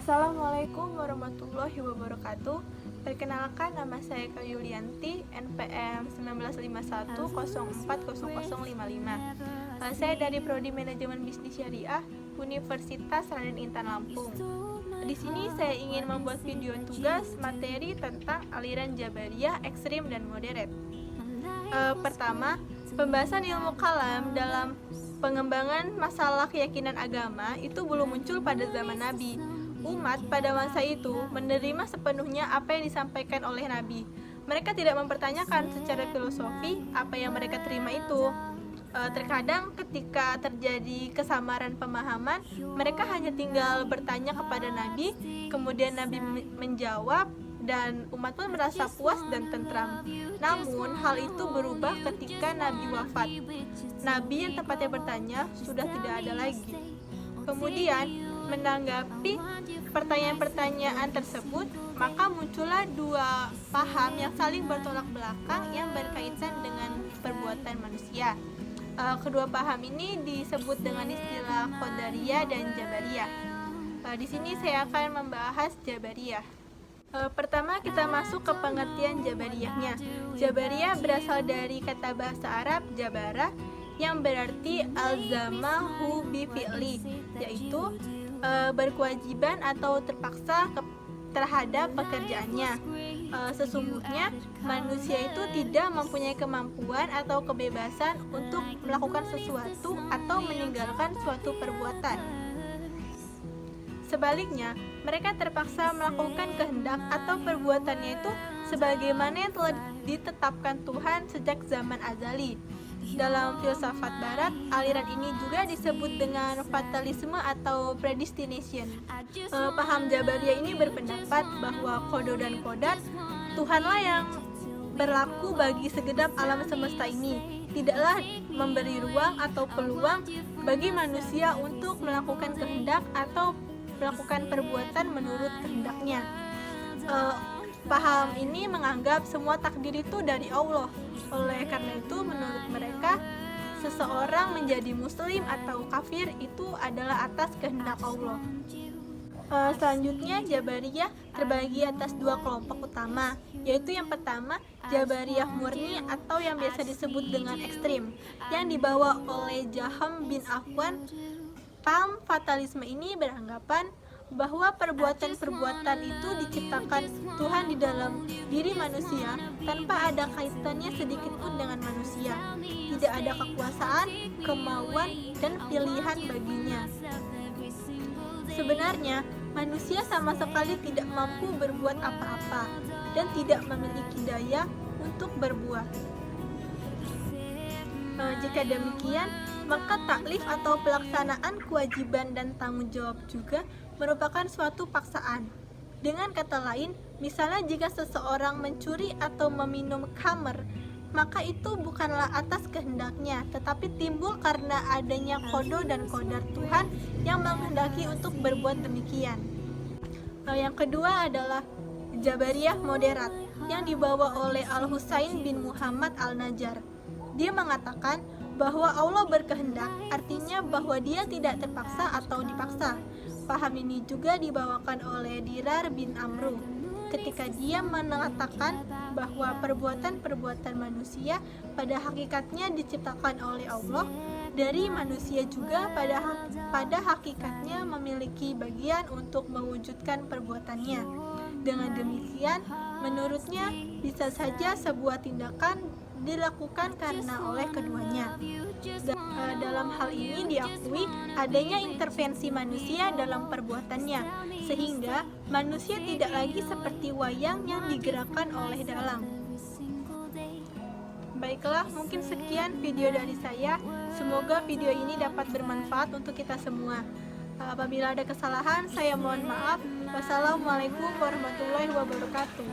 Assalamualaikum warahmatullahi wabarakatuh. Perkenalkan, nama saya Kak Yulianti, NPM 1951040055. Saya dari Prodi Manajemen Bisnis Syariah, Universitas Raden Intan Lampung. Di sini saya ingin membuat video tugas materi tentang aliran Jabariyah ekstrim dan moderat. Pertama, pembahasan ilmu kalam dalam pengembangan masalah keyakinan agama itu belum muncul pada zaman Nabi. Umat pada masa itu menerima sepenuhnya apa yang disampaikan oleh Nabi. Mereka tidak mempertanyakan secara filosofi apa yang mereka terima itu. Terkadang ketika terjadi kesamaran pemahaman, mereka hanya tinggal bertanya kepada Nabi, kemudian Nabi menjawab, dan umat pun merasa puas dan tentram. Namun hal itu berubah ketika Nabi wafat. Nabi yang tepatnya bertanya sudah tidak ada lagi. Kemudian menanggapi pertanyaan-pertanyaan tersebut, maka muncullah dua paham yang saling bertolak belakang yang berkaitan dengan perbuatan manusia. Kedua paham ini disebut dengan istilah Qadariyah dan Jabariyah. Di sini saya akan membahas Jabariyah. Pertama kita masuk ke pengertian Jabariyahnya. Jabariyah berasal dari kata bahasa Arab jabara yang berarti alzamahu bi fi'li, yaitu berkewajiban atau terpaksa terhadap pekerjaannya. Sesungguhnya manusia itu tidak mempunyai kemampuan atau kebebasan untuk melakukan sesuatu atau meninggalkan suatu perbuatan. Sebaliknya, mereka terpaksa melakukan kehendak atau perbuatannya itu sebagaimana yang telah ditetapkan Tuhan sejak zaman azali. Dalam filsafat barat, aliran ini juga disebut dengan fatalisme atau predestination. Paham Jabariyah ini berpendapat bahwa qada dan qadar Tuhanlah yang berlaku bagi segenap alam semesta ini, tidaklah memberi ruang atau peluang bagi manusia untuk melakukan kehendak atau melakukan perbuatan menurut kehendaknya. Paham ini menganggap semua takdir itu dari Allah. Oleh karena itu, menurut mereka, seseorang menjadi muslim atau kafir itu adalah atas kehendak Allah. Selanjutnya, Jabariyah terbagi atas dua kelompok utama, yaitu yang pertama, Jabariyah murni atau yang biasa disebut dengan ekstrim, yang dibawa oleh Jaham bin Afwan. Paham fatalisme ini beranggapan bahwa perbuatan-perbuatan itu diciptakan Tuhan di dalam diri manusia tanpa ada kaitannya sedikit pun dengan manusia. Tidak ada kekuasaan, kemauan, dan pilihan baginya. Sebenarnya, manusia sama sekali tidak mampu berbuat apa-apa dan tidak memiliki daya untuk berbuat. Jika demikian, maka taklif atau pelaksanaan kewajiban dan tanggung jawab juga merupakan suatu paksaan. Dengan kata lain, misalnya jika seseorang mencuri atau meminum khamr, maka itu bukanlah atas kehendaknya, tetapi timbul karena adanya qada dan qadar Tuhan yang menghendaki untuk berbuat demikian. Yang kedua adalah Jabariyah moderat yang dibawa oleh Al-Husain bin Muhammad Al-Najjar. Dia mengatakan bahwa Allah berkehendak, artinya bahwa dia tidak terpaksa atau dipaksa. Paham ini juga dibawakan oleh Dirar bin Amru ketika dia mengatakan bahwa perbuatan-perbuatan manusia pada hakikatnya diciptakan oleh Allah, dari manusia juga pada hakikatnya memiliki bagian untuk mewujudkan perbuatannya. Dengan demikian, menurutnya bisa saja sebuah tindakan dilakukan karena oleh keduanya. Dalam hal ini diakui adanya intervensi manusia dalam perbuatannya, sehingga manusia tidak lagi seperti wayang yang digerakkan oleh dalang. Baiklah, mungkin sekian video dari saya. Semoga video ini dapat bermanfaat untuk kita semua. Apabila ada kesalahan, saya mohon maaf. Wassalamualaikum warahmatullahi wabarakatuh.